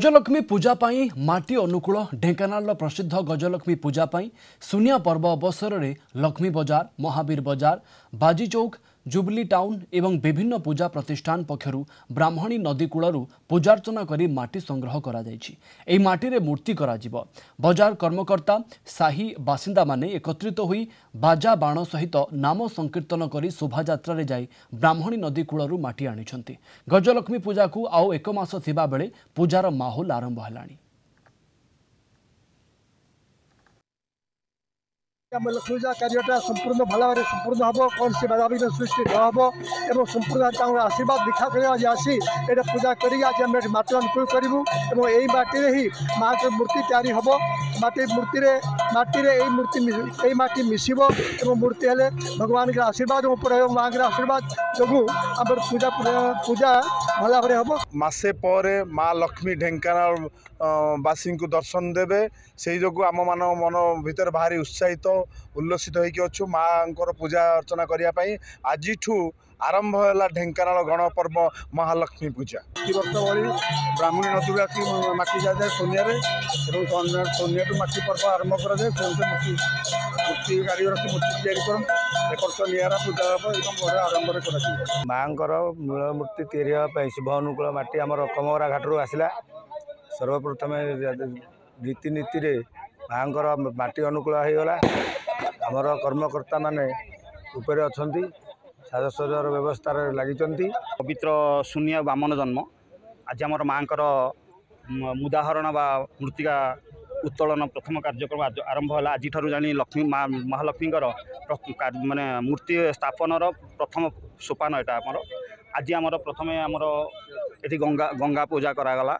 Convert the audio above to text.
गजलक्ष्मी पूजा पाई माटी अनुकूल ढेंकानाल प्रसिद्ध गजलक्ष्मी पूजा पाई सुनिया पर्व अवसर में लक्ष्मी बजार महावीर बजार बाजी चौक जुबली टाउन एवं विभिन्न पूजा प्रतिष्ठान पक्षर ब्राह्मणी नदी कूलू पूजार्चना करी माटी संग्रह करा जायछि। एही माटी रे मूर्ति करा जिवो। बजार कर्मकर्ता साही बासिंदा माने एकत्रित होई बाजा बाण सहित नाम संकीर्तन करी शोभायात्रा रे जाई ब्राह्मणी नदी कूलू माटी आनिछंती। गजलक्ष्मी पूजा को आउ एक मास थिबा बेले पूजार माहौल आरंभ हेलाणी। लक्ष्मी पूजा कार्यटा संपूर्ण भल भाव संपूर्ण हम कौन से बाधा विघ्न सृष्टि न हम और संपूर्ण आशीर्वाद दीक्षा कर आज आसी ये पूजा कर माटी अनुकूल करूँ और यही माटी ही माँ के मूर्ति तैयारी हम माटी माटी मिसब और मूर्ति हेले भगवान के आशीर्वाद माँ के आशीर्वाद जो आम पूजा पूजा भल भाव हम मसे पर माँ लक्ष्मी ढेंकानाल बासी को दर्शन देवे से जो आम मान मन भीतर भारी उत्साहित उल्लसित होइछु माँ पूजा अर्चना करने आज आरंभ है ढेंकानाल गणपर्व महालक्ष्मी पूजा। वर्ष भली ब्राह्मणी नदी आसी माटी जाए सोनिया सोनिया माटी पर्व आरंभ कराए मूर्ति कारीगर से मूर्ति तैयारी कर पूजा एकदम आरंभ कर माँ मूल मूर्ति तैयारी शुभ अनुकूल माटी आम कमरा घाटू आसला सर्वप्रथम रीतिनीति माँ माटी अनुकूल होगला आमर कर्मकर्ता माने ऊपर अच्छा साजसज्जार व्यवस्था लगी पवित्र शून्य वामन जन्म आज आम माँ मुदाहरण बा मूर्तिका उत्तोलन प्रथम कार्यक्रम आरंभ है। आज जानी लक्ष्मी माँ महालक्ष्मी माने मूर्ति स्थापनर प्रथम सोपान यहाँ आमर आज आमर प्रथम आमर ये गंगा पूजा करागला।